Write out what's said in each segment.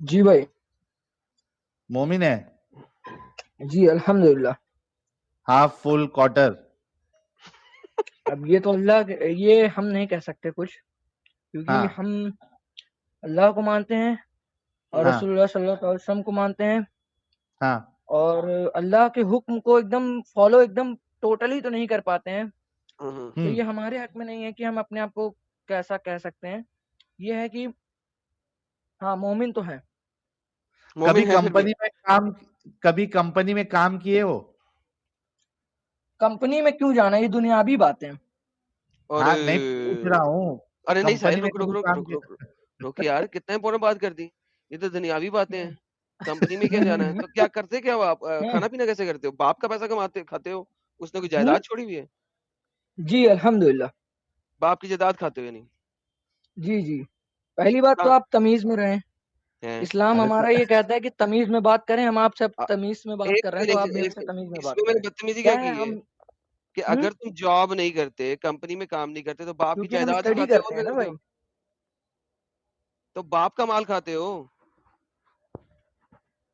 जी भाई। मोमिन है? जी अल्हम्दुलिल्लाह। Half full quarter? अब ये तो ये हम नहीं कह सकते कुछ, क्योंकि हाँ हम अल्लाह को मानते हैं और हाँ रसूलुल्लाह सल्लल्लाहु अलैहि वसल्लम को मानते हैं, हाँ और अल्लाह के हुक्म को एकदम फॉलो एकदम टोटली तो नहीं कर पाते हैं। तो ये हमारे हक में नहीं है कि हम अपने आप को कैसा कह सकते हैं। ये है कि हाँ, मोमिन तो है। कभी मोमिन है फिर भी। कंपनी में काम किए हो? कंपनी में क्यों जाना, ये दुनियावी बातें हैं। और हाँ नहीं पूछ रहा हूँ, अरे नहीं साहिल, कंपनी में रुक रुक कभी रुक काम रुक रुक किया? रुक यार, कितना इंपॉर्टेंट बात कर दी। ये तो दुनियावी बातें हैं। कंपनी में क्या जाना है? तो क्या करते क्या हो आप? खाना पीना कैसे करते हो? बाप का पैसा कमाते खाते हो? उसने कोई जायदाद छोड़ी हुई है? जी अल्हम्दुलिल्लाह। बाप की जायदाद खाते हो या नहीं? जी जी। पहली बात तो हाँ, आप तमीज में रहें। हैं। इस्लाम अरे हमारा ये कहता है कि तमीज में बात करें। हम आपसे अ, तमीज में बात एक कर रहे हैं, तो सेकंड, आप भी एक हमसे सेकंड, तमीज में बात इसमें मैंने करें। बदतमीजी क्या क्या है की है? हम कि हुँ? अगर तुम जॉब नहीं करते, कंपनी में काम नहीं करते, तो बाप की क्योंकि हम जायदाद ही स्टडी खाते हो और करते क्या हैं ना करते भाई। हो? तो बाप का माल खाते हो।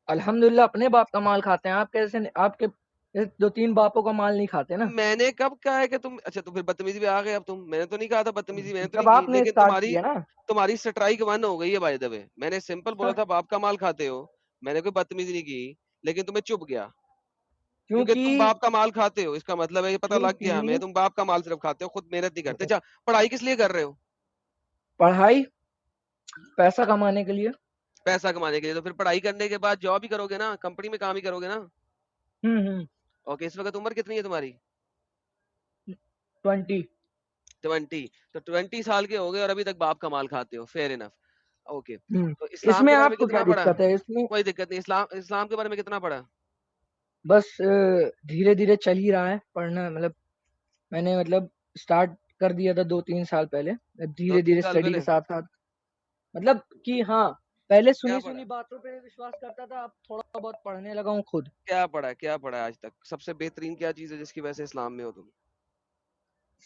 अल्हम्दुलिल्लाह अपने बाप का माल खाते हैं। आप कैसे नहीं, आपके 2-3 बापों का माल नहीं खाते तो ना। मैंने कब कहा है कि तुम, अच्छा तो फिर बदतमीजी पे आ गए अब तुम। मैंने तो नहीं कहा था बदतमीजी, मैंने तो नहीं जब की, आपने लेकिन स्टार्ट तुम्हारी किया ना। तुम्हारी स्ट्राइक 1 हो गई है बाय द वे। मैंने सिंपल बोला था बाप का माल खाते हो। मैंने कोई बदतमीजी नहीं की, लेकिन तुम्हें चुभ गया क्योंकि क्योंकि तुम बाप का माल खाते हो। इसका मतलब है ये पता लग गया हमें, क्योंकि तुम बाप का माल सिर्फ खाते हो, खुद मेहनत नहीं करते। अच्छा, पढ़ाई किस लिए कर रहे हो? पढ़ाई पैसा कमाने के लिए। पैसा कमाने के लिए। तो फिर पढ़ाई करने के बाद जॉब ही करोगे ना, कंपनी में काम ही करोगे ना। हुँ। ओके, इस वक्त उम्र कितनी है तुम्हारी? 20। 20। तो 20 साल के हो गए और अभी तक बाप का माल खाते हो। Fair enough. ओके, हुँ। तो इस्लाम इसमें के बारे में आपको क्या कितना पढ़ा? दिक्कत है? इसमें कोई दिक्कत नहीं। इस्लाम इस्लाम के बारे में कितना पढ़ा? बस धीरे-धीरे चल ही रहा है पढ़ना, मतलब मैंने मतलब स्टार्ट कर दिया था 2-3 साल पहले। दो तीन धीरे-धीरे साल स्टडी के पहले साथ-साथ मतलब कि हाँ, पहले क्या पढ़ा? सुनी-सुनी बातों पे विश्वास करता था, अब थोड़ा बहुत पढ़ने लगा हूँ खुद। क्या पढ़ा है आज तक? सबसे बेहतरीन क्या चीज है जिसकी वजह से इस्लाम में हो तुम?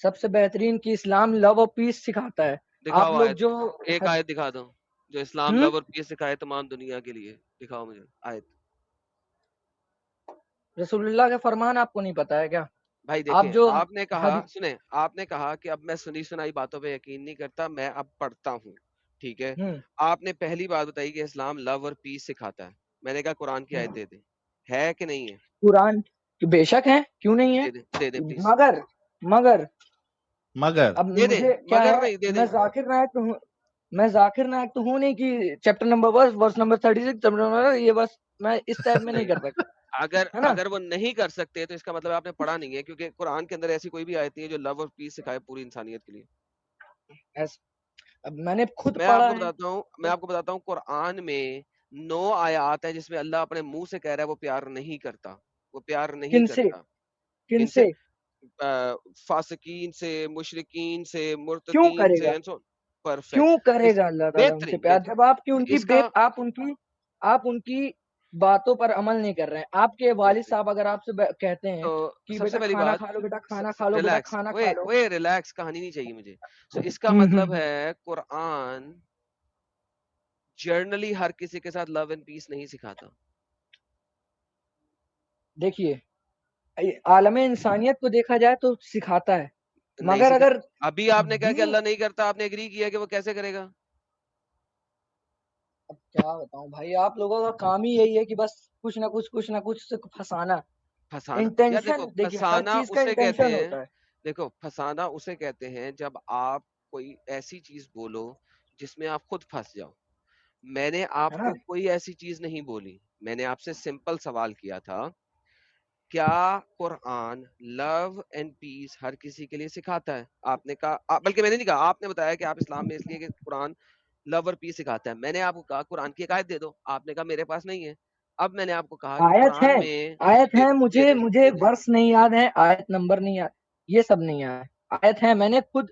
सबसे बेहतरीन कि इस्लाम लव और पीस सिखाता है। आप दिखाओ लोग आयत। जो एक हद आयत दिखा दो जो इस्लाम हुँ? लव और पीस सिखाए तमाम दुनिया के लिए। दिखाओ मुझे आयत। रसूलुल्लाह के फरमान आपको नहीं पता है क्या? भाई आप देखें, जो आपने कहा, हद सुने, आपने कहा कि अब मैं सुनी सुनाई बातों पे यकीन नहीं करता, मैं अब पढ़ता हूँ। ठीक है। हुँ, आपने पहली बात बताई कि इस्लाम लव और पीस सिखाता है। मैंने कहा कुरान की आयत हुँ। दे दे। है कि नहीं है? कुरान कि बेशक है, क्यों नहीं है? दे दे प्लीज। मगर मगर मगर अब दे दे, मुझे क्या मगर है, नहीं, दे दे। मैं ज़ाकिर नायक तो हूँ नहीं कि chapter number verse, verse number 36 chapter number ये बस मैं इस टाइप में नहीं नहीं, कर सकता, अगर है ना? अगर वो नहीं कर सकते तो इसका मतलब आपने पढ़ा नहीं है, क्योंकि कुरान के अंदर ऐसी कोई भी आयत नहीं है जो लव और पीस सिखाए पूरी इंसानियत के लिए। ऐस अब मैंने खुद पढ़ा है मैं तो आपको बताता हूँ, कुरान में 9 आयत है जिसमें अल्लाह अपने मुंह से कह रहा है वो प्यार नहीं करता। वो प्यार नहीं किनसे करता। किनसे? किनसे फासिकीन से, मुशरिकीन से, क्यों मुर्तदीन से करेगा? And so. परफेक्ट। क्यों इस करेगा अल्लाह ताला उनसे बेहतरीन प्यार, बेहतरीन। जब आपकी तो उनकी इसका आप उनकी बातों पर अमल नहीं कर रहे हैं। आपके वालिद बेहतरीन। साहब अगर आपसे कहते हैं तो कि सबसे बेटा पहली खाना बात, खा लो, बेटा खाना खा लो, बेटा रिलैक्स, खाना ओए खा लो। ओए रिलैक्स, कहानी नहीं चाहिए मुझे। सो इसका हुँ, मतलब हुँ। है कुरान जर्नली हर किसी के साथ लव एंड पीस नहीं सिखाता। देखिए, आलम इंसानियत को देखा जाए तो सिखाता है, नहीं मगर सिखा। अगर अभी आपने कहा कि दीन अल्लाह नहीं करता, आपने एग्री किया कि वो कैसे करेगा? अब क्या बताऊँ भाई, आप लोगों का काम ही यही है कि बस कुछ ना कुछ से फँसाना। फसाना यार, देखो इंटेंशन देखिए, हर फसाना चीज़ का उसे कहते इंटेंशन हैं। होता है। देखो फसाना उसे कहते हैं जब आप कोई ऐसी चीज बोलो जिसमें आप खुद फंस जाओ। मैंने है ना? आपको कोई ऐसी चीज नहीं बोली। मैंने आपसे सिंपल सवाल किया था, क्या कुरान लव एंड पीस हर किसी के लिए सिखाता है? आपने कहा बल्कि मैंने नहीं कहा, आपने बताया कि आप इस्लाम में इसलिए कि कुरान लव और पीस सिखाता है। मैंने आपको कहा कुरान की एक आयत दे दो। आपने कहा मेरे पास नहीं है। अब मैंने आपको कहा कि आयत है कुरान में आयत दे है, दे दे मुझे दे मुझे दे दे। वर्ष नहीं याद है, आयत नंबर नहीं याद, ये सब नहीं याद है। आयत है, मैंने खुद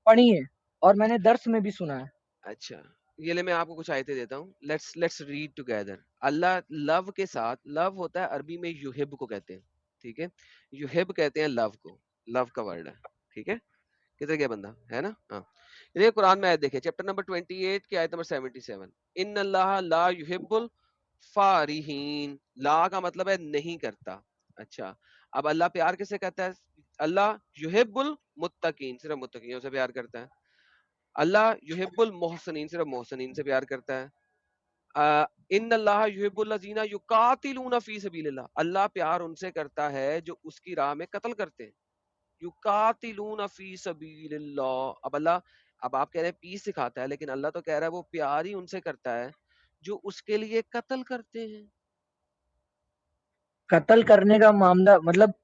पढ़ी है और मैंने दर्स में भी सुना है। अच्छा, ये ले मैं आपको कुछ आयतें देता हूँ। Let's let's read together. Allah love के साथ, लव होता है अरबी में युहिब को कहते हैं। ठीक है। युहिब कहते हैं लव को। लव का वर्ड है। ठीक है। किधर गया बंदा, है ना? हाँ, ये कुरान में आयत देखिए, चैप्टर नंबर 28 की आयत नंबर 77, इन्नल्लाह ला युहिब्बुल फारिहीन। ला का मतलब है नहीं करता। अच्छा, अब अल्लाह प्यार किससे करता है? अल्लाह युहिब्बुल मुत्तकीन, सिर्फ मुत्तकीनों से प्यार करता है। अल्लाह युहिब्बुल मोहसिनीन, सिर्फ मोहसिनीन से प्यार करता है। इन्नल्लाह युहिब्बुल लज़ीना युकातिलूना फी सबीलिल्लाह, अल्लाह प्यार उनसे करता है जो उसकी राह में कत्ल करते हैं। युकातिलूना फी सबीलिल्लाह, अब अल्लाह, अब आप कह रहे हैं पीस सिखाता है, लेकिन अल्लाह तो कह रहा है वो प्यार ही उनसे करता है जो उसके लिए कत्ल करते हैं। कत्ल करने का मामला मतलब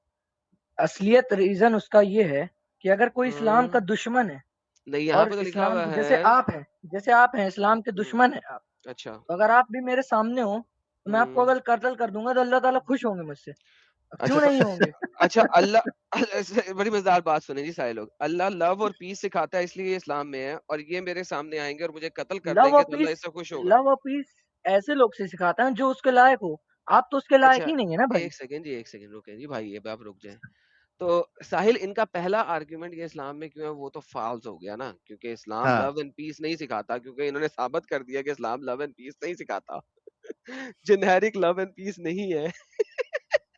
असलियत रीजन उसका ये है कि अगर कोई इस्लाम का दुश्मन है नहीं, यहाँ और पे तो लिखा इस्लाम हुआ के है। जैसे आप हैं इस्लाम के दुश्मन है आप, अच्छा। तो अगर आप भी मेरे सामने हो तो मैं आपको अगर कत्ल कर दूंगा तो अल्लाह ताला खुश होंगे मुझसे, अच्छा क्यों तो नहीं होंगे? अच्छा अल्लाह बड़ी मजेदार बात सुने जी सारे लोग, अल्लाह लव और पीस सिखाता है इसलिए ये इस्लाम में है, और ये मेरे सामने आएंगे और मुझे कत्ल कर लव और देंगे तो अल्लाह पीस इससे खुश होगा। लव और पीस ऐसे लोग से सिखाता है जो उसके लायक हो। आप तो उसके लायक अच्छा, ही नहीं है ना भाई। एक सेकंड जी, एक सेकंड रुके जी भाई, ये आप रुक जाए। तो साहिल, इनका पहला आर्गुमेंट ये इस्लाम में क्यों है वो तो फाल्स हो गया ना, क्योंकि इस्लाम हाँ, लव एंड पीस नहीं सिखाता, क्योंकि इन्होंने साबित कर दिया कि इस्लाम लव एंड पीस नहीं सिखाता। जेनेरिक लव एंड पीस नहीं है।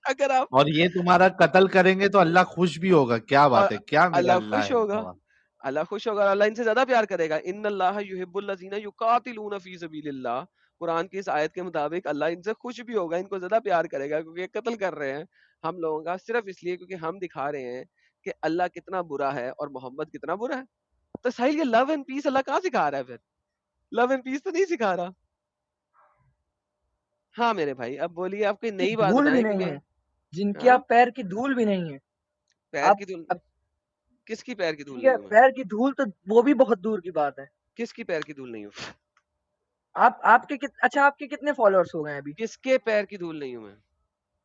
अगर आप और ये तुम्हारा कत्ल करेंगे तो अल्लाह खुश भी होगा, क्या और बात है, क्या मेरा अल्लाह अल्लाह खुश है होगा, सवाल। अल्लाह खुश होगा, अल्लाह इनसे ज्यादा प्यार करेगा। इन्नल्लाह युहिब्बुल लज़ीना युकातिलूना फी सबीलिल्लाह, कुरान की इस आयत के मुताबिक अल्लाह इनसे खुश भी होगा, इनको ज्यादा प्यार करेगा, क्योंकि ये कत्ल कर रहे हैं हम लोगों का सिर्फ इसलिए क्योंकि हम दिखा रहे हैं कि अल्लाह कितना बुरा है और मोहम्मद कितना बुरा है। तो साहिल, ये लव एंड पीस अल्लाह कहाँ सिखा रहा है फिर? लव एंड पीस तो नहीं सिखा रहा। हाँ मेरे भाई, अब बोलिए, आप कोई की नई बात धूल भी बताएं, नहीं क्योंकि है, जिनकी हाँ, आप पैर की धूल भी नहीं है। पैर आप की धूल, अब किसकी पैर की धूल ठीक नहीं है, हूं मैं? पैर की धूल तो वो भी बहुत दूर की बात है। किसकी पैर की धूल नहीं हूं? अच्छा आपके कितने फॉलोअर्स हो गए हैं अभी? किसके पैर की धूल नहीं हूं मैं?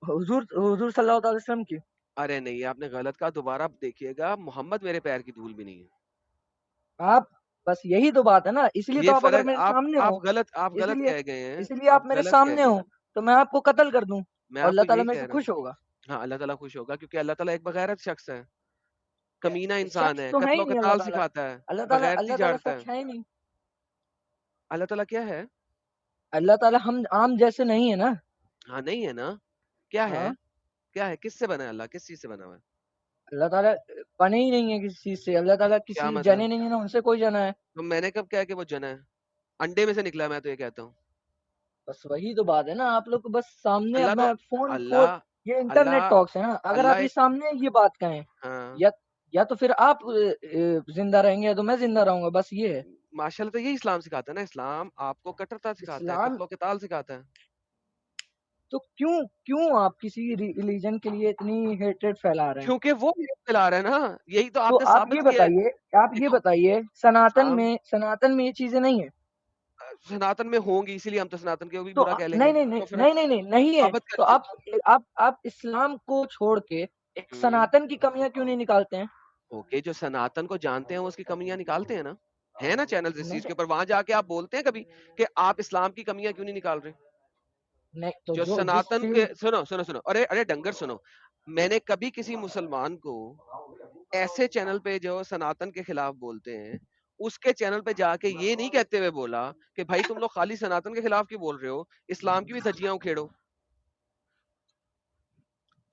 हुजूर हुजूर सल्लल्लाहु अलैहि वसल्लम की। अरे नहीं, आपने गलत कहा, दोबारा देखिएगा, मोहम्मद मेरे पैर की धूल भी नहीं है। आप बस यही तो बात है ना, इसलिए तो ये आप अगर फर्क मेरे सामने हो, आप गलत इसीलिए कह गए हैं, इसीलिए आप आप मेरे गलत कह सामने गए हो हैं। तो मैं आपको कत्ल कर दूं मैं और आपको अल्लाह ताला यही मेरे कह से रहा हूँ। खुश होगा। हाँ, अल्लाह ताला खुश होगा, क्योंकि अल्लाह ताला एक बगैरत शख्स है, कमीना इंसान शख्स है, तो है ही कत्लो नहीं कताल सिखाता है, बगैरती अल्लाह ताला झाड़ता है। शख्स है ही नहीं। अल्लाह ताला क्या है? अल्लाह ताला हम आम जैसे नहीं है ना। हाँ, नहीं है ना? क्या है? हाँ, क्या है? किससे बना है अल्लाह? किस चीज से बना हुआ है? अल्लाह ताला बने ही नहीं है किसी चीज से, अल्लाह ताला क्या किसी मतलब? जने नहीं है ना उनसे कोई जना है। तो मैंने कब कहा कि वो जना है? अंडे में से निकला है, मैं तो ये कहता हूँ। बस वही तो बात है ना, आप लोग को बस सामने अल्लाह अब तो मैं फोन अल्लाह ये इंटरनेट अल्लाह टॉक्स है ना, अगर आप अल्लाह ये एक सामने ये बात कहें हाँ, या या तो फिर आप जिंदा रहेंगे या तो मैं जिंदा रहूंगा, बस ये है। माशाल्लाह, तो यही इस्लाम सिखाता है ना, इस्लाम आपको कट्टरता सिखाता है, इस्लाम कत्लो कताल सिखाता है। तो क्यों क्यों आप किसी रिलीजन के लिए इतनी हेट्रेड फैला रहे हैं? क्योंकि वो न्यूज़ फैला रहा है ना, यही तो तो आपने साबित किया है। आप ये देखो, बताइए हम सनातन में ये चीजें नहीं है? सनातन में होंगी, इसीलिए हम तो सनातन को भी तो बुरा कह नहीं लेंगे, नहीं नहीं तो फिर नहीं नहीं नहीं नहीं है, साबित तो करिए। आप इस्लाम को छोड़ के एक हम्म, सनातन की कमियां क्यों नहीं निकालते हैं? ओके, जो सनातन को जानते हैं वो उसकी कमियां निकालते हैं ना, है ना चैनल इस नहीं चीज के ऊपर, वहां जाके आप बोलते हैं कभी कि आप इस्लाम की कमियां क्यों नहीं निकाल रहे? नहीं तो जो जो जिस सनातन के, चीज सुनो सुनो सुनो, अरे अरे डंगर सुनो, मैंने कभी किसी मुसलमान को ऐसे चैनल पे जो सनातन के खिलाफ बोलते हैं, उसके चैनल पे जाके ये नहीं कहते हुए बोला कि भाई तुम लोग खाली सनातन के खिलाफ क्यों बोल रहे हो, इस्लाम की भी धज्जियां उखेड़ो।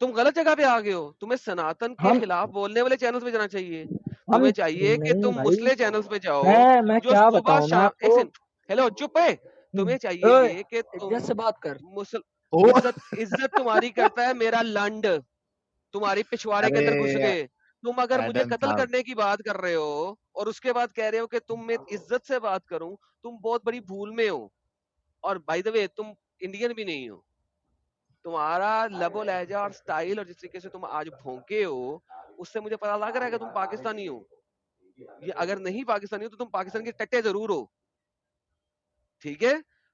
तुम गलत जगह पे आ गए हो, तुम्हें सनातन के हम खिलाफ बोलने वाले चैनल्स पे जाना चाहिए। हम तुम्हें चाहिए कि नहीं तुम भाई, मुस्लिम चैनल्स पे जाओ, मैं जो क्या सुबह बताऊं मैं शाम, एक आपको। सेकंड, हेलो चुप है। तुम्हें चाहिए ओए, ये कि इज्जत तुम से बात कर। मुसल ओ इज्जत इज्जत तुम्हारी करता है मेरा लंड, तुम्हारी पिछवाड़े के अरे अंदर घुस गए। तुम अगर मुझे एडन कत्ल साहब, करने की बात कर रहे हो और उसके बाद कह रहे हो कि तुम मैं इज्जत से बात करूं, तुम बहुत बड़ी भूल में हो। और बाय द वे, तुम इंडियन भी नहीं हो। तुम्हारा लबो लहजा और स्टाइल और जिस तरीके से तुम आज भौंके हो, उससे मुझे पता लग रहा है कि तुम पाकिस्तानी हो। ये अगर नहीं पाकिस्तानी हो तो तुम पाकिस्तान के टट्टे जरूर हो, ठीक है?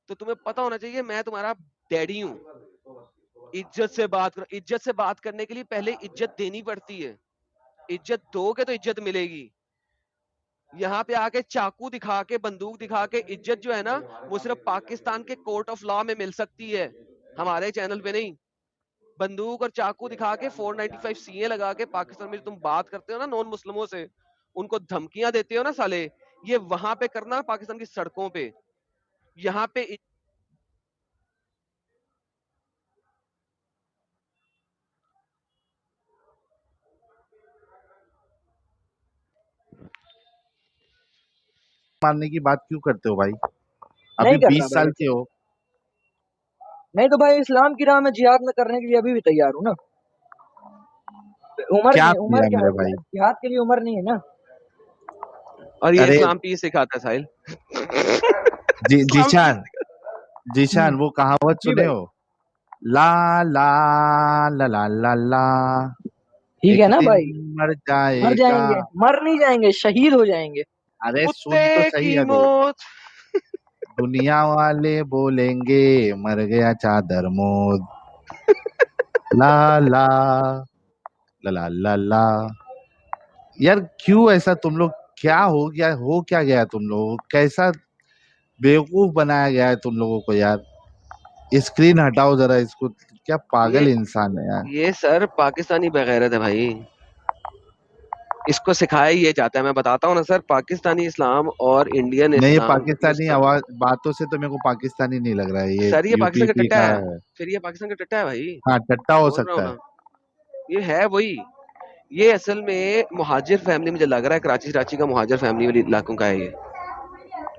तो तुम्हें पता होना चाहिए मैं तुम्हारा डैडी हूँ। इज्जत से बात करो, इज्जत से बात करने के लिए पहले इज्जत देनी पड़ती है, इज्जत दोगे तो इज्जत मिलेगी। यहाँ पे आके चाकू दिखा के, बंदूक दिखा के इज्जत जो है ना, वो सिर्फ पाकिस्तान के कोर्ट ऑफ लॉ में मिल सकती है, हमारे चैनल पे नहीं। बंदूक और चाकू दिखा के 495 सीए लगा के पाकिस्तान में जो तुम बात करते हो ना नॉन मुस्लिमों से, उनको धमकियां देते हो ना साले, ये वहां पे करना पाकिस्तान की सड़कों पे, यहाँ पे मारने की बात क्यों करते हो भाई? अभी नहीं कर 20 रहा भाई, साल के हो। नहीं तो भाई इस्लाम की राह में जिहाद में करने के लिए अभी भी तैयार हूँ ना। उम्र क्या नहीं, उम्र किया क्या मेरे है, भाई? जिहाद के लिए उम्र नहीं है ना। और ये अरे इस्लाम पीस सिखाता है साहिल। इस्लाम पीस जीशान, जीशान वो कहावत जी सुने भाई, हो? ला ला ला ला ला ला, ठीक है एक ना दिन भाई, मर मर जाएगा। जाएंगे, मर नहीं जाएंगे, शहीद हो जाएंगे। अरे सुन तो कुत्ते सही की अबे। मौत। दुनिया वाले बोलेंगे मर गया चादर मोद। ला ला ला ला ला ला। यार क्यों ऐसा तुम लोग, क्या हो क्या गया तुम लोग, कैसा बेवकूफ बनाया गया है तुम लोगों को यार। स्क्रीन हटाओ जरा इसको, क्या पागल इंसान है यार। ये सर पाकिस्तानी बेगैरत है भाई, इसको सिखाया ही ये जाता है। मैं बताता हूँ ना सर, पाकिस्तानी इस्लाम और इंडियन नहीं, ये इस्लाम पाकिस्तानी आवाज बातों से तो मेरे को पाकिस्तानी नहीं लग रहा है, ये सर ये पाकिस्तान का यूपी टट्टा का है, है। फिर ये पाकिस्तान का टट्टा है भाई, हाँ टट्टा हो बोल रहा हूँ सकता है। ना, ये है वही। ये असल में मुहाजिर फैमिली, मुझे लग रहा है कराची का मुहाजिर फैमिली वाली इलाकों का है ये,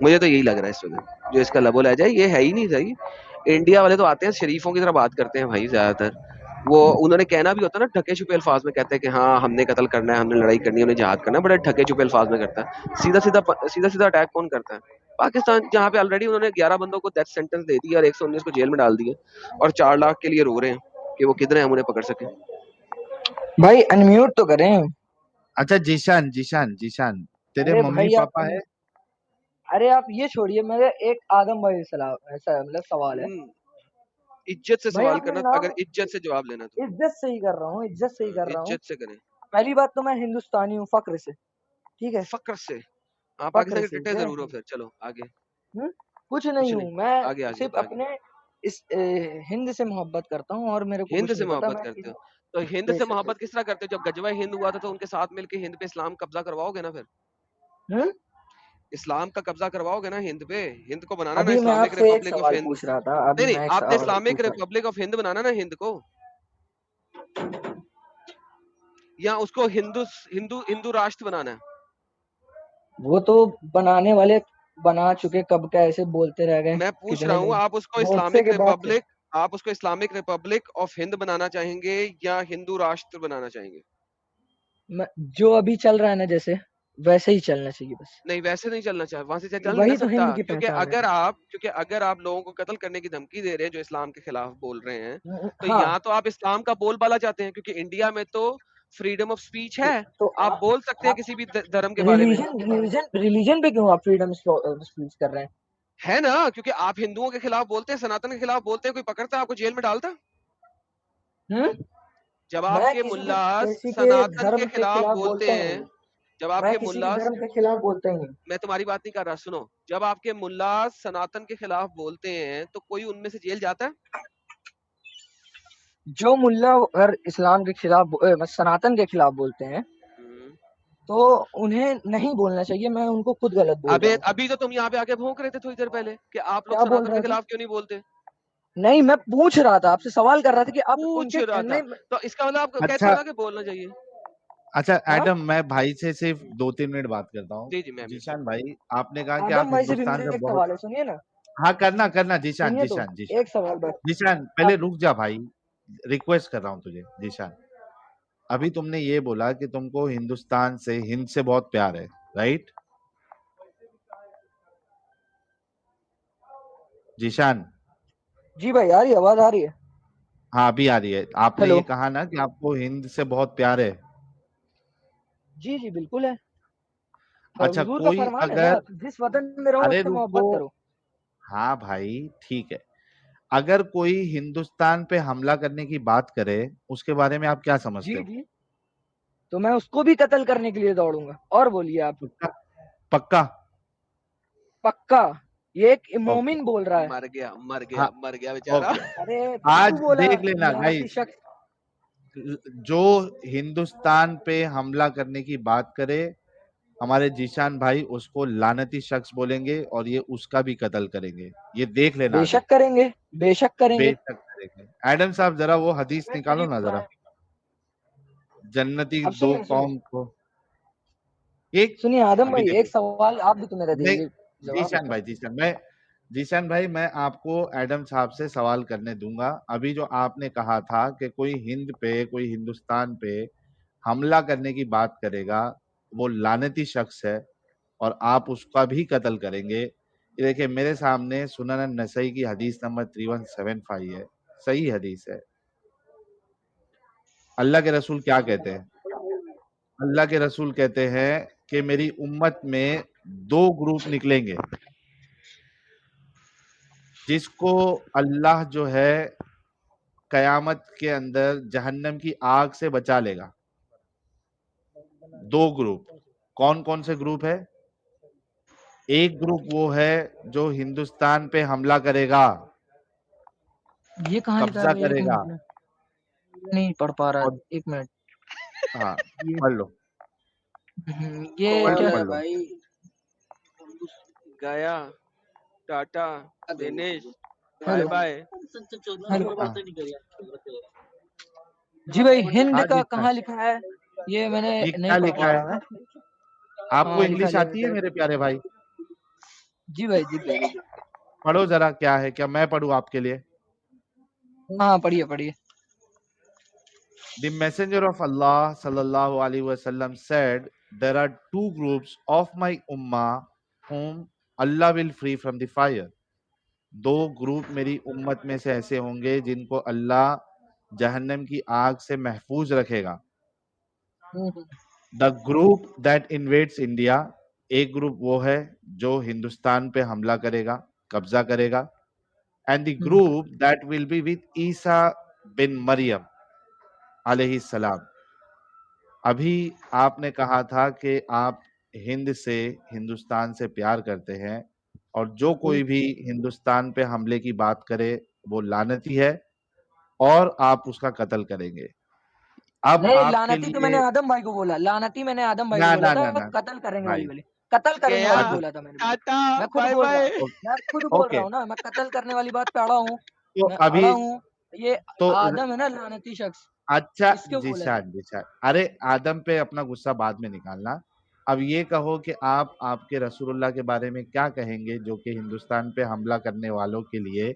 मुझे तो यही लग रहा है इस वक्त जो इसका लबो लहजा जाए, ये है ही नहीं सही। इंडिया वाले तो आते हैं शरीफों की तरह बात करते हैं भाई ज्यादातर, वो उन्होंने कहना भी होता है ना ढके छुपे अल्फाज में, कहते हैं कि हाँ हमने कत्ल करना है, हमने लड़ाई करनी है, उन्हें जहाद करना है, बड़े ढके छुपे अल्फाज में करता है। सीधा सीधा अटैक कौन करता है? पाकिस्तान, जहाँ पे ऑलरेडी उन्होंने 11 बंदों को डेथ सेंटेंस दे दिया और 119 को जेल में डाल दिया और 4 लाख के लिए रो रहे हैं कि वो किधर है, हम उन्हें पकड़ सके। भाई अनम्यूट तो करें। अच्छा जीशान, जीशान जीशान, तेरे अरे मम्मी भाई आप, पापा है? अरे आप ये छोड़िए, मेरे एक आदम भाई सलाह ऐसा मतलब सवाल है। इज्जत से भाई सवाल आपने करना, नाम, अगर इज्जत से जवाब लेना तो इज्जत से ही कर रहा हूँ, इज्जत से ही कर रहा हूँ। इज्जत से करें, पहली बात तो मैं हिंदुस्तानी हूँ, फक्र से, ठीक है, फक्र से। हाँ फक्र पाकिस्तान के से टट्टे जय जरूर हो, हिंद। फिर चलो आगे। कुछ कुछ नहीं नहीं, हूँ मैं, आगे आगे सिर्फ आगे। अपने इस हिंद से मोहब्बत करता हूँ और मेरे को हिंद कुछ से नहीं पता। मोहब्बत मैं करते किसी, हो तो हिंद से बेशक मोहब्बत बेशक। किस तरह करते हो? जब गजवा हिंद हुआ था तो उनके साथ मिलके हिंद पे इस्लाम कब्जा करवाओगे ना, फिर हम्म इस्लाम का कब्जा करवाओगे ना हिंद पे। हिंद को बनाना ना अभी मैं इस्लामिक आपसे एक रिपब्लिक ऑफ सवाल हिंद। पूछ रहा था, अभी नहीं नहीं, मैं एक आपने सवाल इस्लामिक पूछ रहा रिपब्लिक ऑफ हिंद बनाना ना हिंद को, या उसको हिंदू हिंदू हिंदू राष्ट्र बनाना है। था। वो तो बनाने वाले बना चुके, कब का ऐसे बोलते रह गए मैं पूछ रहा कितने हूँ, दिन, आप उसको मोर्चे इस्लामिक के बाद से। रिपब्लिक, आप उसको इस्लामिक रिपब्लिक ऑफ हिंद बनाना चाहेंगे या हिंदू राष्ट्र बनाना चाहेंगे? जो अभी चल रहा है ना जैसे, वैसे ही चलना चाहिए बस। नहीं वैसे नहीं चलना चाहिए, वहां से चल नहीं ना वही तो सकता, हिंद की पहचान है। क्योंकि अगर आप लोगों को कत्ल करने की धमकी दे रहे हैं जो इस्लाम के खिलाफ बोल रहे हैं, तो हाँ, यहाँ तो आप इस्लाम का बोलबाला चाहते हैं, क्योंकि इंडिया में तो फ्रीडम ऑफ स्पीच है, तो आप बोल सकते हैं आप किसी भी धर्म के बारे में। रिलीजन पे क्यों आप फ्रीडम स्पीच कर रहे हैं? है ना, क्योंकि आप हिंदुओं के खिलाफ बोलते हैं, सनातन के खिलाफ बोलते हैं, कोई पकड़ता है आपको जेल में डालता? हम्म जब मैं आपके किसी मुल्लास के सनातन के धर्म के खिलाफ खिलाफ बोलते बोलता ही हैं, नहीं। जब मैं आपके किसी के मुल्लास, धर्म के खिलाफ बोलता ही नहीं। मैं तुम्हारी बात नहीं कर रहा, सुनो, जब आपके मुल्लास सनातन के खिलाफ बोलते हैं तो कोई उनमें से जेल जाता है? जो मुल्ला अगर इस्लाम के खिलाफ सनातन के खिलाफ बोलते हैं हम्म। तो उन्हें नहीं बोलना चाहिए, मैं उनको खुद गलत बोल अबे रहा हूँ। अभी तो तुम यहाँ पे आके भौंक रहे थे थोड़ी देर पहले कि आप लोग क्या बोल सनातन के रहे थे? खिलाफ क्यों नहीं बोलते। नहीं, मैं पूछ रहा था, आपसे सवाल कर रहा था कि आप पूछ उनके रहा था, नहीं। तो इसका मतलब आप कहते अच्छा हो ना कि बोलना चाहिए। अच्छा हाँ, एडम, मैं भाई से सिर्फ 2-3 मिनट बात करता हूँ। जी जी, मैं भी जीशान भाई, आपने कहा कि आप आदम भाई से भी हिंदुस्तान मेरा से एक बहुत, सवाल है, सुनिए ना, हाँ करना करना जीशान सुनिए तो, जीशान जीशान एक सवाल बस। जीशान पहले आप रुक जा भाई, रिक्वेस्ट कर रहा हूँ तुझे जीशान। अभी तुमने ये बोला कि तुमको हिंदुस्तान से, हिंद से बहुत प्यार है, राइट जीशान? जी भाई, आ रही है आवाज, आ रही है? हाँ अभी आ रही है। आपने हेलो, ये कहा ना कि आपको हिंद से बहुत प्यार है। जी जी बिल्कुल है। अच्छा हुजूर का कोई फरमान है ना, अगर, जिस वतन में रहो अरे उससे रुको, मोहब्बत करो। हाँ भाई ठीक है, अगर कोई हिंदुस्तान पे हमला करने की बात करे, उसके बारे में आप क्या समझते जी हो? जी, तो मैं उसको भी कत्ल करने के लिए दौड़ूंगा। और बोलिए आप। पक्का? पक्का? पक्का, ये एक ओके। मोमिन बोल रहा है। हाँ मर गया बेचारा। ओके। अरे तू आज बोला देख लेना महासी गाइस, शख्स। जो हिंदुस्तान पे हमला करने की बात करे, हमारे जीशान भाई उसको लानती शख्स बोलेंगे और ये उसका भी कत्ल करेंगे, ये देख लेना आगे। बेशक करेंगे, बेशक करेंगे। बेशक करेंगे। एडम साहब जरा वो हदीस निकालो ना जरा, जन्नती अब दो सुनिए सुनिए कौम को एक। सुनिए आदम अभी भाई, देखो, एक सवाल आप भी तो मेरा नहीं दीजिए जवाब। जीशान भाई, जीशान भाई मैं आपको एडम साहब से सवाल करने दूंगा। अभी जो आपने कहा था कि कोई हिंद पे, कोई हिंदुस्तान पे हमला करने की बात करेगा, वो लानती शख्स है और आप उसका भी कत्ल करेंगे। ये देखिए मेरे सामने सुनन नसई की हदीस नंबर 3175 है, सही हदीस है। अल्लाह के रसूल क्या कहते हैं? अल्लाह के रसूल कहते हैं कि मेरी उम्मत में दो ग्रुप निकलेंगे, जिसको अल्लाह जो है कयामत के अंदर जहन्नम की आग से बचा लेगा। दो ग्रुप, कौन कौन से ग्रुप है? एक ग्रुप वो है जो हिंदुस्तान पे हमला करेगा, ये कहाँ लिखा है कब्जा भाई? एक करेगा। मिनट में नहीं पढ़ पा रहा, और एक मिनट। हाँ, ये पढ़ लो, ये पढ़ लो, क्या पढ़ है लो। भाई? गया, tata, finish, bye hello bye. Hello. हाँ जी भाई, हिंद हाँ का जी सर, कहाँ लिखा है? ये मैंने ये नहीं क्या पढ़ लिखा पा है? रहा मैं। आपको हाँ लिखा इंग्लिश आती है लिखा। मेरे प्यारे भाई? जी भाई, जी भाई। पढ़ो जरा, क्या है? क्या मैं पढ़ूं आपके लिए? हाँ पढ़िए पढ़िए। The messenger of Allah sallallahu alaihi wasallam said, there are two groups of my ummah whom Allah will free from the fire. दो ग्रुप मेरी उम्मत में से ऐसे होंगे जिनको अल्लाह जहन्नम की आग से महफूज रखेगा। The group that invades India, एक ग्रुप वो है जो हिंदुस्तान पे हमला करेगा, कब्जा करेगा। And the group that will be with ईसा बिन मरियम अलैहि सलाम। अभी आपने कहा था कि आप हिंद से, हिंदुस्तान से प्यार करते हैं और जो कोई भी हिंदुस्तान पे हमले की बात करे वो लानती है और आप उसका कत्ल करेंगे। अब नहीं, आपके लानती तो मैंने लिए आदम भाई को बोला, लानती मैंने आदम भाई को ना बोला ना था। ना ना कत्ल करेंगे वाली भाई, वाली, कत्ल करेंगे गया, वाली अब बोला था मैंने भाई। टाटा, मैं खुद बाय बोल रहा बाय। हूँ, मैं खुद बोल रहा ओके, हूँ ना, मैं कत्ल करने वाली बात पे अड़ा हूँ। तो मैं अभी अड़ा हूँ। ये तो आदम है ना लानती शख्स, अच्छा इसके बोले थे। जिशान, जिशान, अरे आदम पे अपना गुस्सा बाद में निकालना। अब ये कहो कि आप आपके रसूलुल्लाह के बारे में क्या कहेंगे जो कि हिंदुस्तान पे हमला करने वालों के लिए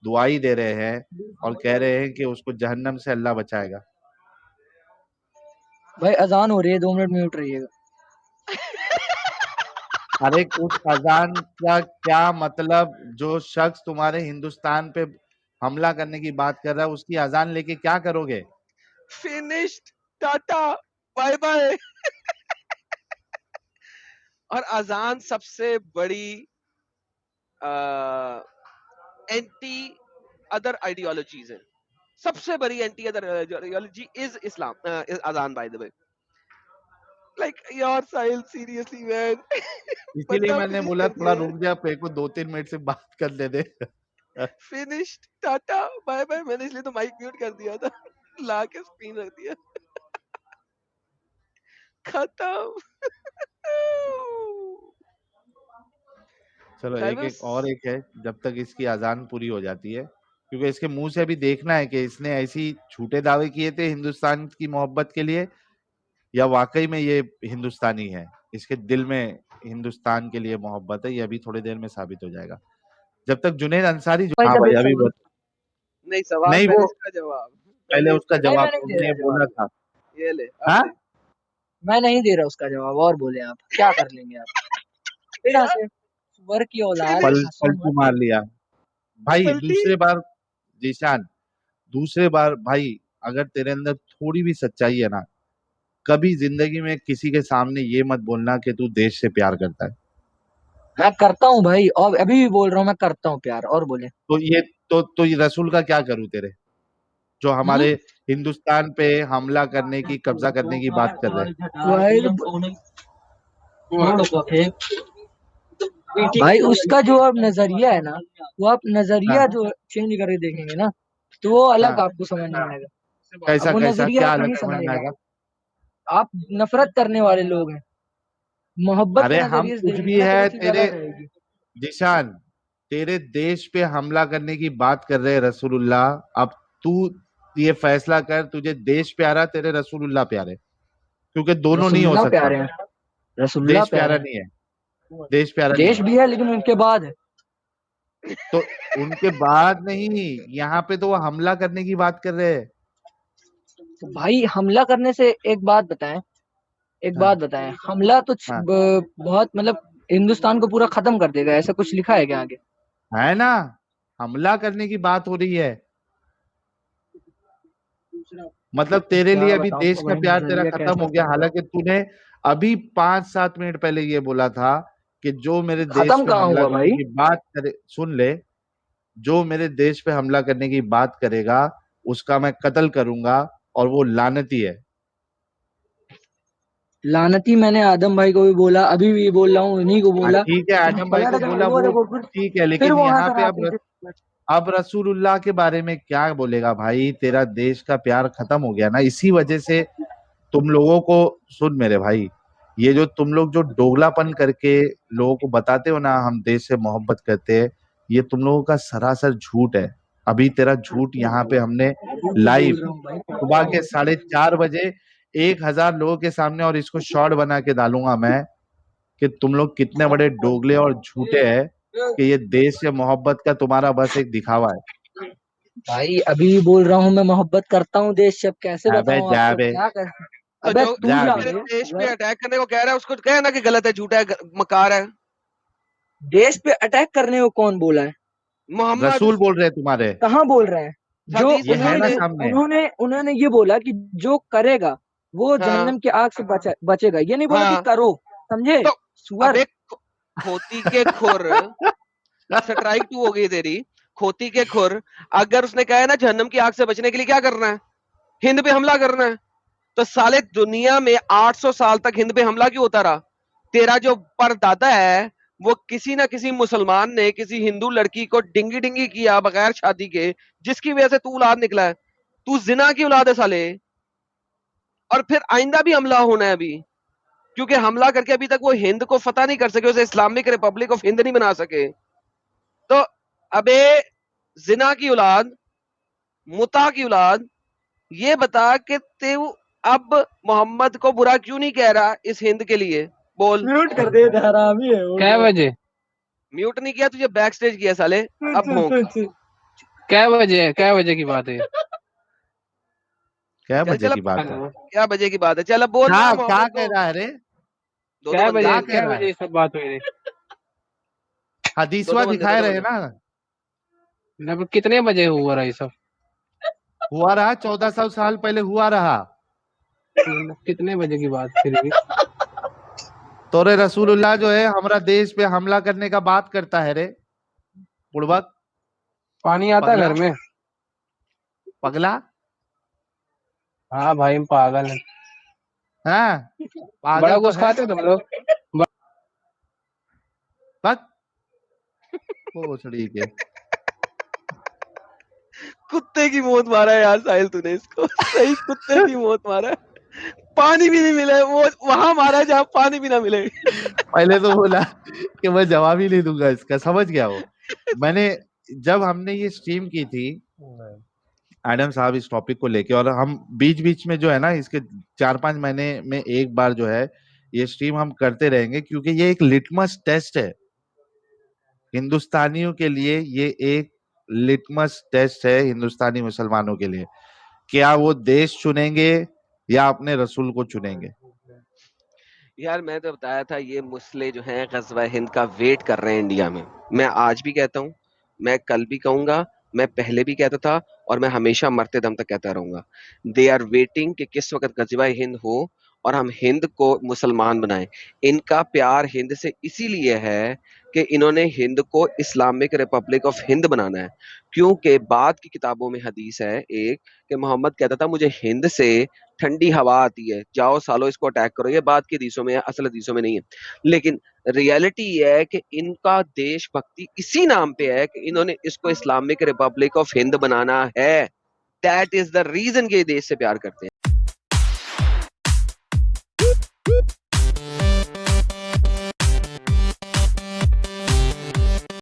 दुआई दे रहे हैं और कह रहे हैं कि उसको जहन्नम से अल्लाह बचाएगा। भाई अजान हो रही है, 2 मिनट म्यूट रहिएगा। अरे उस अजान का क्या मतलब? जो शख्स तुम्हारे हिंदुस्तान पे हमला करने की बात कर रहा है उसकी अजान लेके क्या करोगे? Finished, tata, bye bye. और अजान सबसे बड़ी एंटी अदर आइडियोलॉजीज है। सबसे बड़ी एंटी अदर आइडियोलॉजी इज इस्लाम, अजान by the way. Like your साइल सीरियसली मैन। इसीलिए बंदा मैंने फिनिश बोला कर थोड़ा दिया है। रुक जा, पे को 2-3 मिनट से बात कर ले दे। Finished, tata, bye bye. मैंने इसलिए तो माइक म्यूट कर दिया था। ला के स्क्रीन रख दिया। खत्म। चलो That एक was एक और एक है, जब तक इसकी अजान पूरी हो जाती है, क्योंकि इसके मुंह से अभी देखना है कि इसने ऐसी झूठे दावे किए थे हिंदुस्तान की मोहब्बत के लिए या वाकई में ये हिंदुस्तानी है, इसके दिल में हिंदुस्तान के लिए मोहब्बत है। ये अभी थोड़ी देर में साबित हो जाएगा। जब तक जुनेद अंसारी भाई हाँ जब भाई एक अभी सवाल, नहीं सवाल नहीं, पहले, वो इसका जवाब पहले पहले, उसका इसका नहीं जवाब मैं जवाब। नहीं दे तुमने रहा बोला जवाब, था। ये ले अब हाँ दे। मैं नहीं दे रहा उसका जवाब। और बोले आप क्या कर लेंगे आप? फिर यार हंसे, सुअर की औलाद, पल फिनिश, हंसो पलटू मत। मार लिया भाई पलटी। दूसरे बार। जीशान, दूसरे बार भाई, अगर तेरे अंदर थोड़ी भी सच्चाई है ना, कभी जिंदगी में किसी के सामने ये मत बोलना कि तू देश से प्यार करता है। मैं करता हूँ भाई, और अभी भी बोल रहा हूँ मैं करता हूँ प्यार। और बोले। तो ये रसूल का क्या करूं तेरे, जो हमारे हम्म। हिंदुस्तान पे हमला करने की, कब्जा करने की बात कर रहे हैं। भाई उसका जो अब नजरिया है ना, वो आप हाँ नजरिया जो चेंज करके देखेंगे ना, तो वो अलग हाँ, आपको समझ में आएगा। अब कैसा वो कैसा नजरिया क्या आप अलग नहीं समझ में समझेंगे। आएगा? आप नफरत करने वाले लोग हैं। मोहब्बत अरे के हम नजरिए से कुछ भी देखेंगे ना तो है वो चीज तेरे अलग रहेगी। जिशान, तेरे देश पे हमला करने की बात कर रहे हैं रसूलुल्लाह। अब तू ये फैसला कर, तुझे देश प्यारा तेरे रसूलुल्लाह प्यारे, क्योंकि दोनों नहीं हो रसूलुल्लाह सकता। प्यारे हैं, रसूलुल्लाह देश प्यारे प्यारा हैं। नहीं है, देश प्यारा नहीं देश है। भी है लेकिन उनके बाद है। तो उनके बाद नहीं, यहाँ पे तो वो हमला करने की बात कर रहे हैं। तो भाई हमला करने से एक बात बताएं, हाँ हमला तो हाँ, बहुत मतलब हिंदुस्तान को पूरा खत्म कर देगा, ऐसा कुछ लिखा है क्या आगे? है ना, हमला करने की बात हो रही है। मतलब तेरे लिए क्या अभी देश बताऊं का भाई, प्यार तेरा नजरिया खत्म कैसा हो गया, चल रहा हालांकि तूने अभी 5-7 मिनट पहले ये बोला था कि जो मेरे है। देश खत्म पे कहाँ हमला हुआ करने भाई? की बात करे, सुन ले, जो मेरे देश पे हमला करने की बात करेगा उसका मैं कत्ल करूंगा, और वो लानती है। लानती मैंने आदम भाई को भी बोला, अभी भी बोल रहा हूँ, इन्हीं को हाँ बोला। ठीक है, आदम भाई को बोला, वो वो देखो ठीक है, फिर लेकिन वहां यहाँ से पे राजनीति। अब रसूलुल्लाह के बारे में क्या बोलेगा भाई? तेरा देश का प्यार खत्म हो गया ना, इसी वजह से तुम लोगों को, सुन मेरे भाई, ये जो तुम लोग जो दोगलापन करके लोगों को बताते हो ना हम देश से मोहब्बत करते हैं, ये तुम लोगों का सरासर झूठ है। अभी तेरा झूठ यहाँ पे हमने बिल्कुल लाइव बोल रहा हूँ भाई, सुबह के 4:30 बजे 1,000 लोगों के सामने, और इसको शॉर्ट बना के डालूंगा मैं कि तुम लोग कितने बड़े डोगले और झूठे हैं, कि ये देश से मोहब्बत का तुम्हारा बस एक दिखावा है। भाई अभी भी बोल रहा हूँ मैं मोहब्बत करता हूँ देश से, अब कैसे अबे बताऊँ जा आपको, बे, क्या कर। तो अबे जो तू जा जो जा बे। मेरे बे, देश पे अगर अटैक करने को कह रहा है उसको कहे ना कि गलत है, झूठा है, मकार है। देश पे अटैक करने को कौन बोला है? मोहम्मद रसूल बोल रहे हैं तुम्हारे, कहाँ बोल रहे हैं? जो हदीस ये में है उन्होंने ना सामने। जो सामने। उन्होंने ये बोला कि जो करेगा वो हाँ जहन्नम की आग से बचेगा, ये नहीं बोला कि हाँ। करो। समझे? तो अब सुअर। एक खोती के खुर, स्ट्राइक 2 हो गई तेरी। खोती के खुर, अगर उसने कहा है ना जहन्नम की आग से बचने के लिए क्या करना है, हिंद पे हमला करना है, तो साले दुनिया में 800 साल तक हिंद पे हमला क्यों होता रहा? तेरा जो परदादा है वो किसी ना किसी मुसलमान ने किसी हिंदू लड़की को डिंगी डिंगी किया बगैर शादी के, जिसकी वजह से तू औलाद निकला है। तू जिना की औलाद है साले। और फिर आइंदा भी हमला होना है अभी, क्योंकि हमला करके अभी तक वो हिंद को फतह नहीं कर सके, उसे इस्लामिक रिपब्लिक ऑफ हिंद नहीं बना सके। तो अबे जिना की औलाद, मुता की औलाद, ये बता कि तू अब मोहम्मद को बुरा क्यों नहीं कह रहा इस हिंद के लिए? बोल। म्यूट कर दे, हरामी है वो। क्या बजे म्यूट नहीं किया तुझे, बैक स्टेज किया साले। अब भोंक। क्या बजे की बात है? क्या चल बजे चल की अब, बात है? क्या बजे की बात है? चल अब बोल ना क्या क्या मोहम्मद कह को। रहा है रे? दो क्या बंदे, बजे क्या कह क्या रहा बजे है? ये सब बात हुई थी? हदीसवा दो दिखाए दो रहे बंदे। ना। मतलब कितने बजे हुआ रहा ये सब? हुआ रहा, 1400 साल पहले हुआ रहा। मतलब कितने बजे की बात फिर भी? तोरे रसूलुल्लाह जो है हमारा देश पे हमला करने का बात करता है रे, बुड़बक, पानी आता है पगला, घर में? पगला। हाँ भाई हम पागल है। हाँ, बड़ा पागल तो कुछ है। खाते हो तुम लोग? पक पोछड़ी के। कुत्ते की मौत मारा है यार साहिल तूने इसको, सही कुत्ते की मौत मारा है। पानी भी नहीं मिला, वो वहां मारा है जहां पानी भी ना मिले। पहले तो बोला कि मैं जवाब ही नहीं दूंगा इसका, समझ गया वो। मैंने, जब हमने ये स्ट्रीम की थी एडम साहब इस टॉपिक को लेके, और हम बीच बीच में जो है ना इसके 4-5 महीने में एक बार जो है ये स्ट्रीम हम करते रहेंगे, क्योंकि ये एक लिटमस टेस्ट है हिंदुस्तानियों के लिए। ये एक लिटमस टेस्ट है हिंदुस्तानी मुसलमानों के लिए, क्या वो देश चुनेंगे या अपने रसूल को चुनेंगे। यार मैं तो बताया था ये मुस्लिम जो हैं गजवा हिंद का वेट कर रहे हैं इंडिया में। मैं आज भी कहता हूँ, मैं कल भी कहूंगा, मैं पहले भी कहता था, और मैं हमेशा मरते दम तक कहता रहूंगा। दे आर वेटिंग कि किस वक्त गजवा हिंद हो और हम हिंद को मुसलमान बनाएं। इनका प्यार हिंद से इसीलिए है कि इन्होंने हिंद को इस्लामिक रिपब्लिक ऑफ हिंद बनाना है। क्योंकि बाद की किताबों में हदीस है एक, कि मोहम्मद कहता था मुझे हिंद से ठंडी हवा आती है, जाओ सालो इसको अटैक करो। ये बात की हदीसों में है, असल हदीसों में नहीं है। लेकिन रियलिटी ये है कि इनका देशभक्ति इसी नाम पे है कि इन्होंने इसको इस्लामिक रिपब्लिक ऑफ हिंद बनाना है। दैट इज द रीजन कि ये देश से प्यार करते हैं।